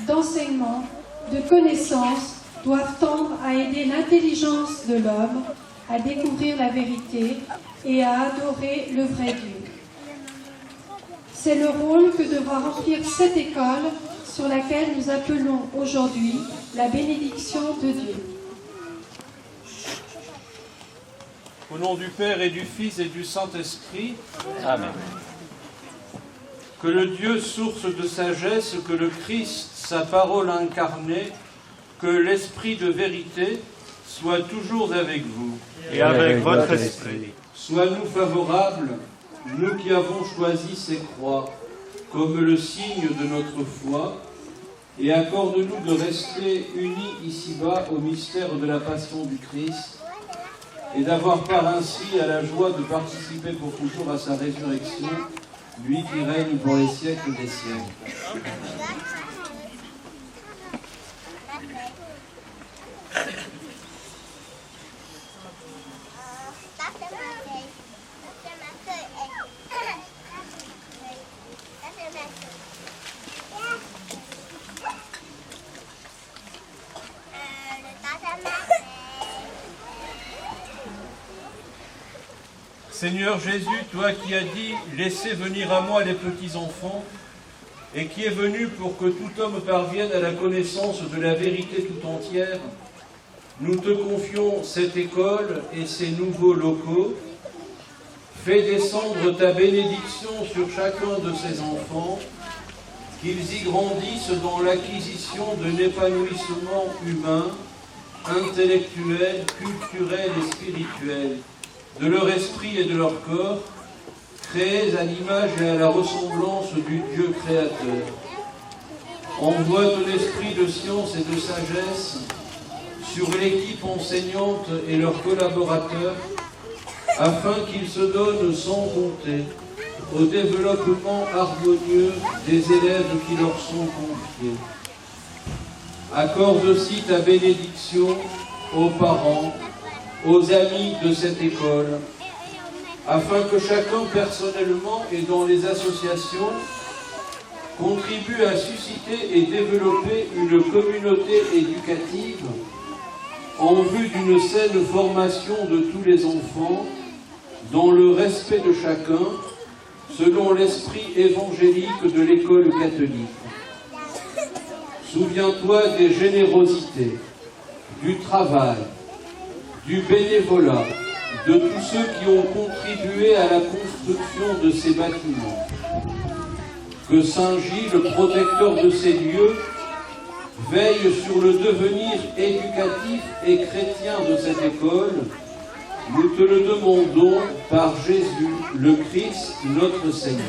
d'enseignement, de connaissance doivent tendre à aider l'intelligence de l'homme à découvrir la vérité et à adorer le vrai Dieu. C'est le rôle que devra remplir cette école sur laquelle nous appelons aujourd'hui la bénédiction de Dieu. Au nom du Père et du Fils et du Saint-Esprit, Amen. Que le Dieu, source de sagesse, que le Christ, sa parole incarnée, que l'Esprit de vérité soit toujours avec vous. Et avec votre esprit. Sois-nous favorables, nous qui avons choisi ces croix comme le signe de notre foi, et accorde-nous de rester unis ici-bas au mystère de la passion du Christ, et d'avoir part ainsi à la joie de participer pour toujours à sa résurrection, lui qui règne pour les siècles des siècles. Seigneur Jésus, toi qui as dit « Laissez venir à moi les petits enfants » et qui es venu pour que tout homme parvienne à la connaissance de la vérité tout entière, nous te confions cette école et ces nouveaux locaux. Fais descendre ta bénédiction sur chacun de ces enfants, qu'ils y grandissent dans l'acquisition d'un épanouissement humain, intellectuel, culturel et spirituel, de leur esprit et de leur corps, créés à l'image et à la ressemblance du Dieu créateur. Envoie ton esprit de science et de sagesse sur l'équipe enseignante et leurs collaborateurs, afin qu'ils se donnent sans compter au développement harmonieux des élèves qui leur sont confiés. Accorde aussi ta bénédiction aux parents, aux amis de cette école, afin que chacun personnellement et dans les associations contribue à susciter et développer une communauté éducative en vue d'une saine formation de tous les enfants dans le respect de chacun, selon l'esprit évangélique de l'école catholique. Souviens-toi des générosités, du travail, du bénévolat, de tous ceux qui ont contribué à la construction de ces bâtiments. Que Saint Gilles, protecteur de ces lieux, veille sur le devenir éducatif et chrétien de cette école. Nous te le demandons par Jésus, le Christ, notre Seigneur.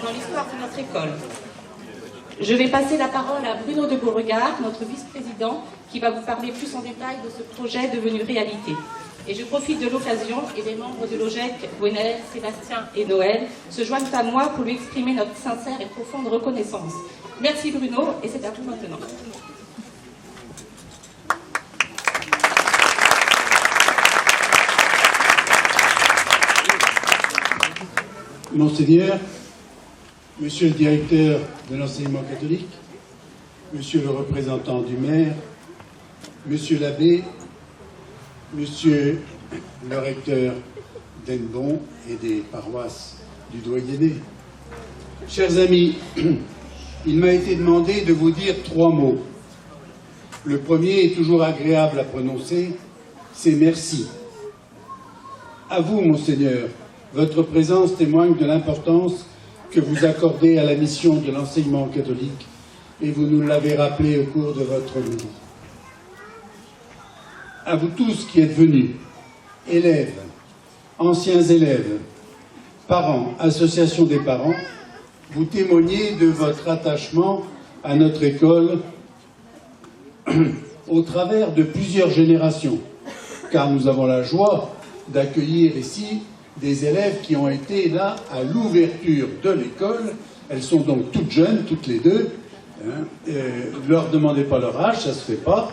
dans l'histoire de notre école. Je vais passer la parole à Bruno de Beauregard, notre vice-président, qui va vous parler plus en détail de ce projet devenu réalité. Et je profite de l'occasion, et les membres de l'OGEC, Gwenaël, Sébastien et Noël, se joignent à moi pour lui exprimer notre sincère et profonde reconnaissance. Merci Bruno, et c'est à vous maintenant. Monseigneur, Monsieur le directeur de l'enseignement catholique, Monsieur le représentant du maire, Monsieur l'abbé, Monsieur le recteur d'Hennebont et des paroisses du Doyenné. Chers amis, il m'a été demandé de vous dire 3 mots. Le premier est toujours agréable à prononcer, c'est merci. À vous, Monseigneur, votre présence témoigne de l'importance que vous accordez à la mission de l'enseignement catholique et vous nous l'avez rappelé au cours de votre homélie. À vous tous qui êtes venus, élèves, anciens élèves, parents, associations des parents, vous témoignez de votre attachement à notre école au travers de plusieurs générations, car nous avons la joie d'accueillir ici des élèves qui ont été là à l'ouverture de l'école. Elles sont donc toutes jeunes, toutes les deux. Ne leur demandez pas leur âge, ça ne se fait pas.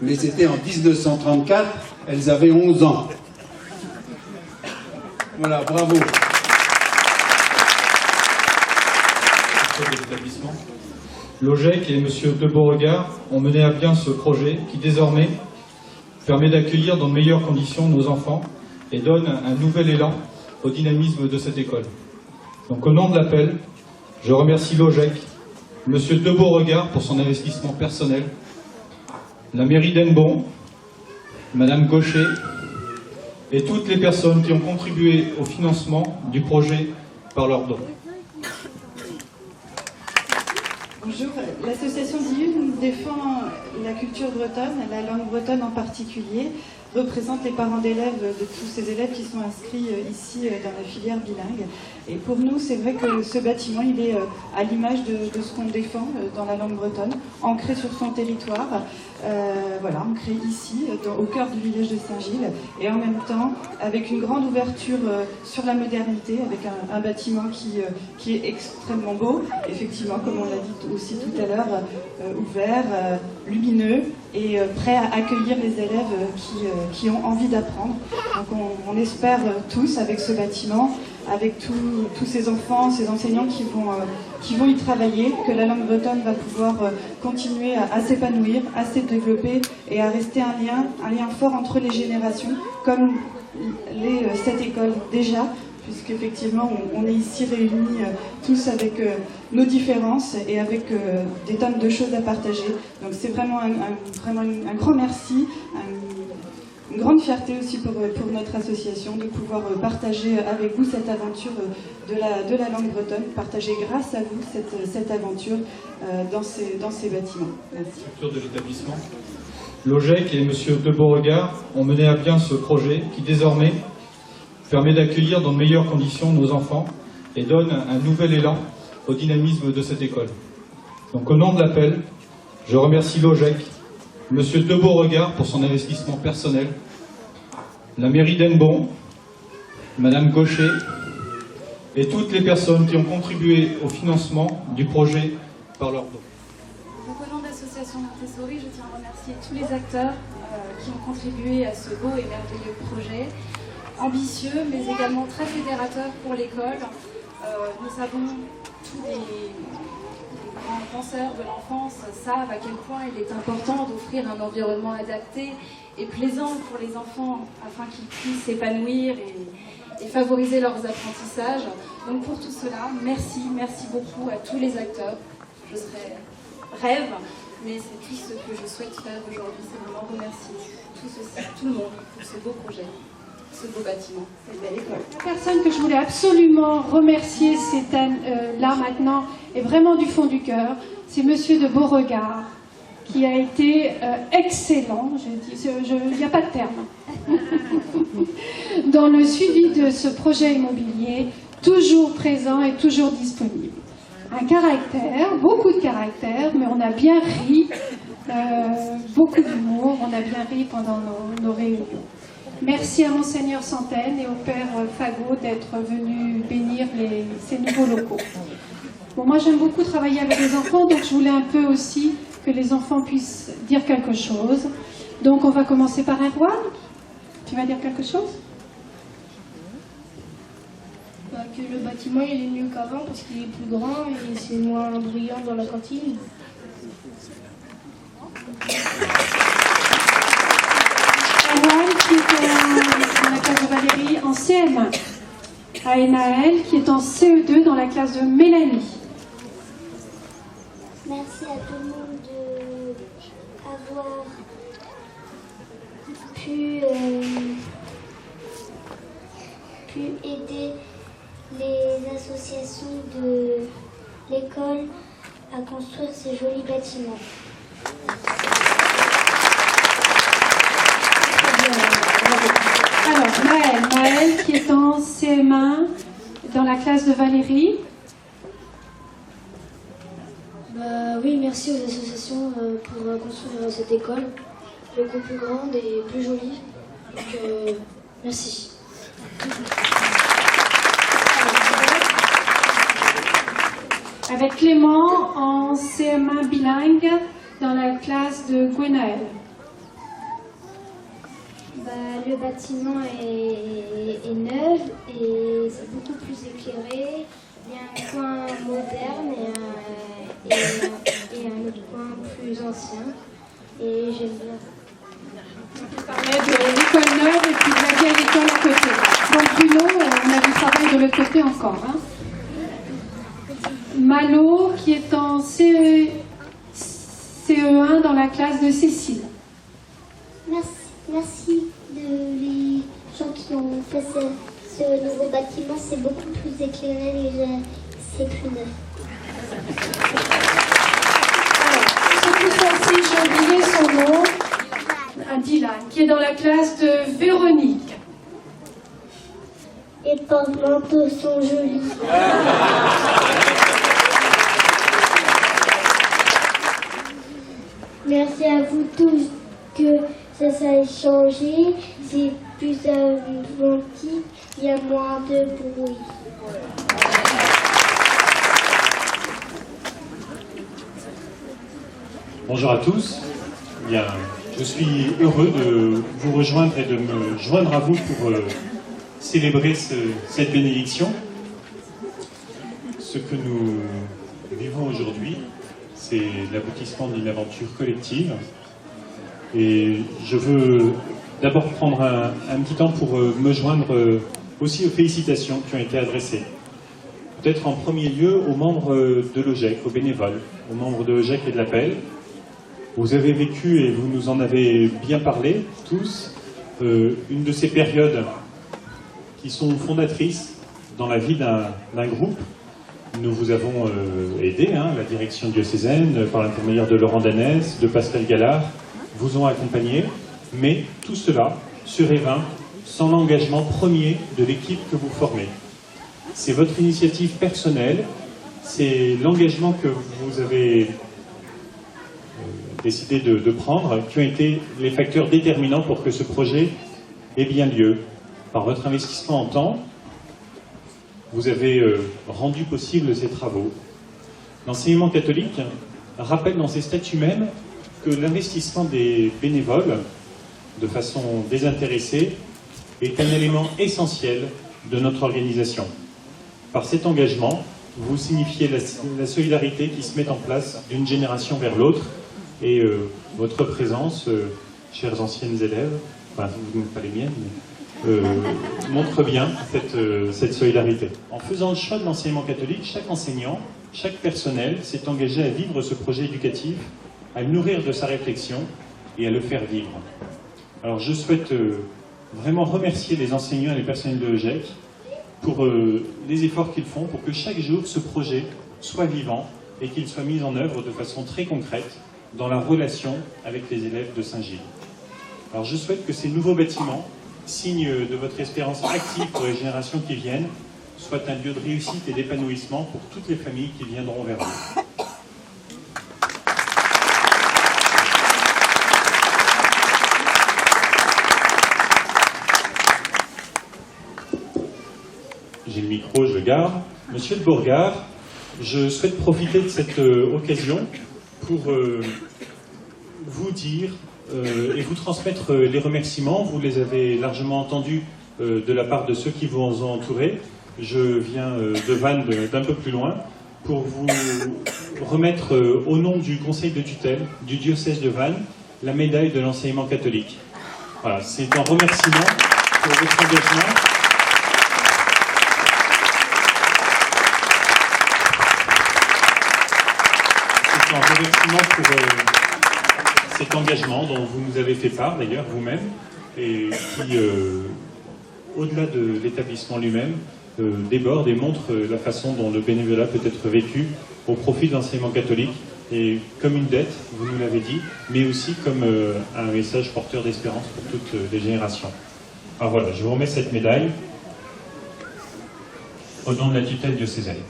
Mais c'était en 1934, elles avaient 11 ans. Voilà, bravo. L'OGEC et M. de Beauregard ont mené à bien ce projet qui désormais permet d'accueillir dans de meilleures conditions nos enfants et donne un nouvel élan au dynamisme de cette école. Donc au nom de l'appel, je remercie l'OGEC, M. de Beauregard pour son investissement personnel, la mairie d'Hennebont, Madame Gaucher et toutes les personnes qui ont contribué au financement du projet par leurs dons. Bonjour, l'association DIUN défend la culture bretonne, la langue bretonne en particulier, représente les parents d'élèves de tous ces élèves qui sont inscrits ici dans la filière bilingue. Et pour nous, c'est vrai que ce bâtiment, il est à l'image de ce qu'on défend dans la langue bretonne, ancré sur son territoire, voilà, ancré ici, au cœur du village de Saint-Gilles, et en même temps, avec une grande ouverture sur la modernité, avec un bâtiment qui est extrêmement beau, effectivement, comme on l'a dit aussi tout à l'heure, ouvert, lumineux, et prêt à accueillir les élèves qui ont envie d'apprendre. Donc on espère tous, avec ce bâtiment, avec tous ces enfants, ces enseignants qui vont y travailler, que la langue bretonne va pouvoir continuer à s'épanouir, à se développer et à rester un lien fort entre les générations, comme cette école déjà, puisqu'effectivement on est ici réunis tous avec nos différences et avec des tonnes de choses à partager. Donc c'est vraiment un grand merci, une grande fierté aussi pour notre association de pouvoir partager avec vous cette aventure de la langue bretonne, partager grâce à vous cette aventure dans ces bâtiments. Merci. De l'établissement. L'OGEC et M. de Beauregard ont mené à bien ce projet qui désormais permet d'accueillir dans de meilleures conditions nos enfants et donne un nouvel élan au dynamisme de cette école. Donc au nom de l'appel, je remercie l'OGEC, M. de Beauregard pour son investissement personnel, la mairie d'Hennebont, Madame Gaucher et toutes les personnes qui ont contribué au financement du projet par leurs dons. Donc, au nom de l'association Montessori, je tiens à remercier tous les acteurs qui ont contribué à ce beau et merveilleux projet, ambitieux mais également très fédérateur pour l'école. Nous savons, tous les grands penseurs de l'enfance savent à quel point il est important d'offrir un environnement adapté et plaisant pour les enfants afin qu'ils puissent s'épanouir et favoriser leurs apprentissages. Donc pour tout cela, merci beaucoup à tous les acteurs. Je serais rêve, mais c'est tout ce que je souhaite faire aujourd'hui, c'est vraiment remercier tout le monde pour ce beau projet, ce beau bâtiment, cette belle école. La personne que je voulais absolument remercier là maintenant, et vraiment du fond du cœur, c'est Monsieur de Beauregard, qui a été excellent, il n'y a pas de terme, dans le suivi de ce projet immobilier, toujours présent et toujours disponible. un caractère, beaucoup de caractère, mais on a bien ri, beaucoup d'humour, on a bien ri pendant nos réunions. Merci à Monseigneur Santaine et au Père Fagot d'être venu bénir ces nouveaux locaux. Bon, moi j'aime beaucoup travailler avec les enfants, donc je voulais un peu aussi que les enfants puissent dire quelque chose. Donc on va commencer par Erwan. Tu vas dire quelque chose? Que le bâtiment il est mieux qu'avant parce qu'il est plus grand et c'est moins bruyant dans la cantine. Erwan qui est dans la classe de Valérie en CM1. Aénaël qui est en CE2 dans la classe de Mélanie. Merci à tout le monde d'avoir pu aider les associations de l'école à construire ces jolis bâtiments. Alors, Maëlle qui est en CM1 dans la classe de Valérie. Oui, merci aux associations pour construire cette école beaucoup plus grande et plus jolie. Donc, merci. Avec Clément en CM1 bilingue dans la classe de Gwenaël. Le bâtiment est neuf et c'est beaucoup plus éclairé. Il y a un coin moderne et un autre coin plus ancien. Et j'aime bien. On parlait de l'école neuve et puis de la vieille école à côté. Donc Bruno, on a du travail de l'autre côté encore. Hein. Malo qui est en CE1 dans la classe de Cécile. Merci les gens qui ont fait ce nouveau bâtiment. C'est beaucoup plus éclairé et c'est plus neuf. Cette fois-ci, j'ai oublié son nom, Dylan, qui est dans la classe de Véronique. Les porte-manteaux sont jolis. Merci à vous tous que ça ait changé. C'est plus inventif, il y a moins de bruit. Bonjour à tous. Bien, je suis heureux de vous rejoindre et de me joindre à vous pour célébrer cette bénédiction. Ce que nous vivons aujourd'hui, c'est l'aboutissement d'une aventure collective. Et je veux d'abord prendre un petit temps pour me joindre aussi aux félicitations qui ont été adressées. Peut-être en premier lieu aux membres de l'OGEC, aux bénévoles, aux membres de l'OGEC et de l'Appel. Vous avez vécu, et vous nous en avez bien parlé, tous, une de ces périodes qui sont fondatrices dans la vie d'un groupe. Nous vous avons aidé, la direction diocésaine, par l'intermédiaire de Laurent Danès, de Pascal Gallard, vous ont accompagné, mais tout cela serait vain sans l'engagement premier de l'équipe que vous formez. C'est votre initiative personnelle, c'est l'engagement que vous avez décidé de prendre, qui ont été les facteurs déterminants pour que ce projet ait bien lieu. Par votre investissement en temps, vous avez rendu possible ces travaux. L'enseignement catholique rappelle dans ses statuts mêmes que l'investissement des bénévoles, de façon désintéressée, est un élément essentiel de notre organisation. Par cet engagement, vous signifiez la solidarité qui se met en place d'une génération vers l'autre, et votre présence, chères anciennes élèves, enfin, vous n'êtes pas les miennes, mais montre bien cette solidarité. En faisant le choix de l'enseignement catholique, chaque enseignant, chaque personnel s'est engagé à vivre ce projet éducatif, à le nourrir de sa réflexion et à le faire vivre. Alors je souhaite vraiment remercier les enseignants et les personnels de l'OGEC pour les efforts qu'ils font pour que chaque jour ce projet soit vivant et qu'il soit mis en œuvre de façon très concrète dans la relation avec les élèves de Saint-Gilles. Alors je souhaite que ces nouveaux bâtiments, signe de votre espérance active pour les générations qui viennent, soit un lieu de réussite et d'épanouissement pour toutes les familles qui viendront vers nous. J'ai le micro, je le garde. Monsieur de Bourgard, je souhaite profiter de cette occasion pour vous dire et vous transmettre les remerciements. Vous les avez largement entendus de la part de ceux qui vous ont entouré. Je viens de Vannes, d'un peu plus loin, pour vous remettre au nom du conseil de tutelle du diocèse de Vannes la médaille de l'enseignement catholique. Voilà, c'est un remerciement pour votre engagement. C'est un remerciement pour cet engagement dont vous nous avez fait part d'ailleurs vous-même et qui, au-delà de l'établissement lui-même, déborde et montre la façon dont le bénévolat peut être vécu au profit de l'enseignement catholique et comme une dette, vous nous l'avez dit, mais aussi comme un message porteur d'espérance pour toutes les générations. Alors voilà, je vous remets cette médaille au nom de la tutelle diocésaine.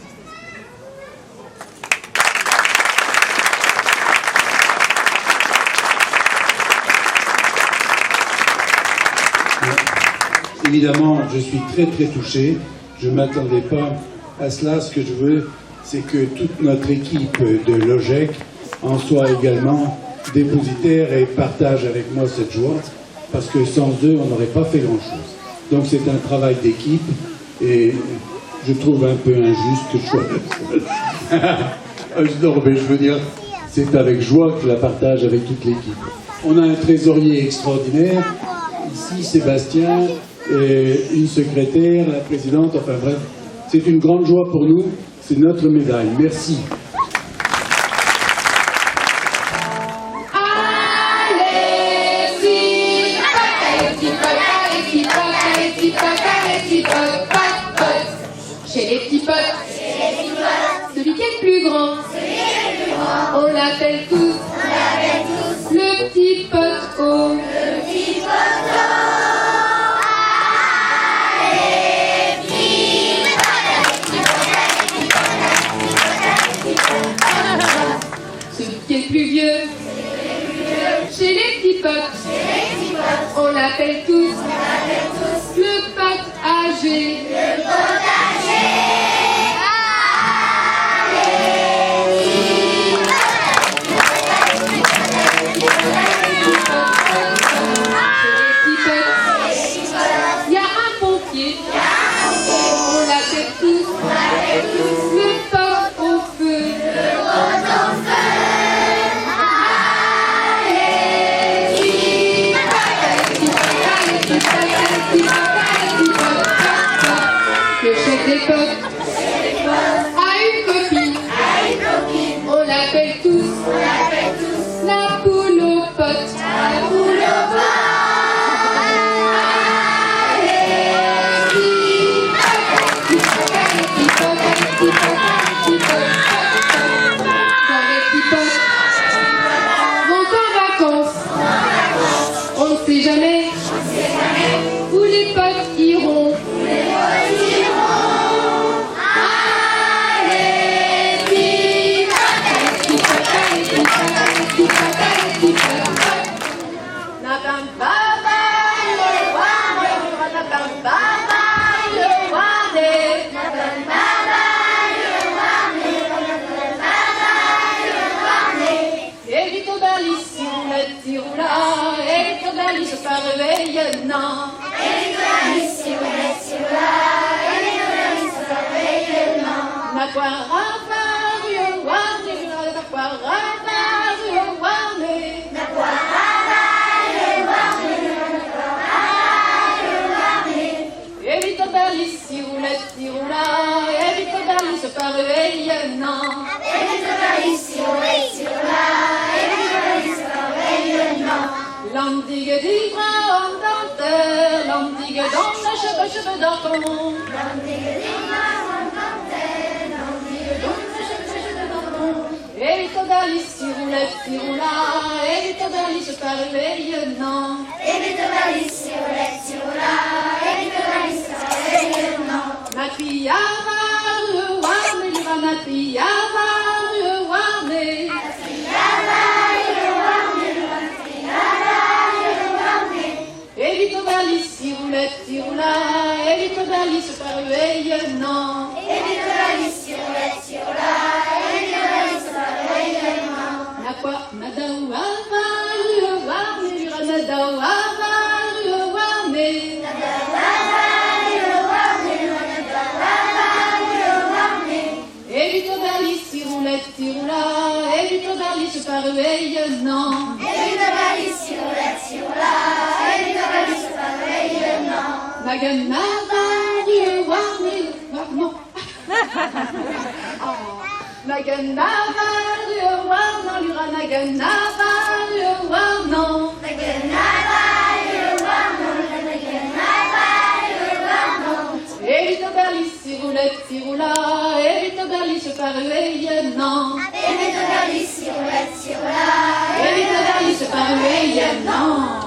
Évidemment, je suis très très touché. Je ne m'attendais pas à cela. Ce que je veux, c'est que toute notre équipe de LOGEC en soit également dépositaire et partage avec moi cette joie, parce que sans eux, on n'aurait pas fait grand-chose. Donc c'est un travail d'équipe et je trouve un peu injuste que je sois le seul. Non, mais je veux dire, c'est avec joie que je la partage avec toute l'équipe. On a un trésorier extraordinaire, ici Sébastien, et une secrétaire, la présidente, enfin bref, c'est une grande joie pour nous, c'est notre médaille. Merci. Chez les petits potes, celui qui est le plus grand, on l'appelle tous le petit pote-o. Celui qui est le plus vieux, chez les petits potes, on l'appelle tous le pote âgé. Il y a un pompier, on l'appelle tous le pote au feu. Le chef des potes a une copine, on l'appelle tous la poule aux potes. Dans les petits potes vont en vacances, on ne sait jamais où les potes iront. Réveillant. L'andigue d'ivre en dentelle, l'andigue dans le cheveux d'orton. Et vite d'Alice, si roulette, si roula, et vite d'Alice par réveillant. Et vite d'Alice, si roulette, si roula, et vite d'Alice par réveillant. Evito Berlissi, roulette, tiroula, evito Berlissi, parueillement. Evito Berlissi, roulette, tiroula, evito Berlissi, parueillement. Nakwa, nadau, avaru, warme, nadau, avaru, warme. Nadau, avaru, warme, nadau, avaru, warme. Evito Berlissi, roulette, tiroula, evito Berlissi, parueillement. Evito Berlissi, roulette, tiroula, evito Berlissi, parueillement. Naganava, warme, non. Naganava, warme, lura, naganava, warme, naganava, warme, naganava, warme. Evito Berlissi, roulette, tiroula, evito Berlissi, parueillement. Evito Berlissi, roulette, tiroula, evito Berlissi, parueillement.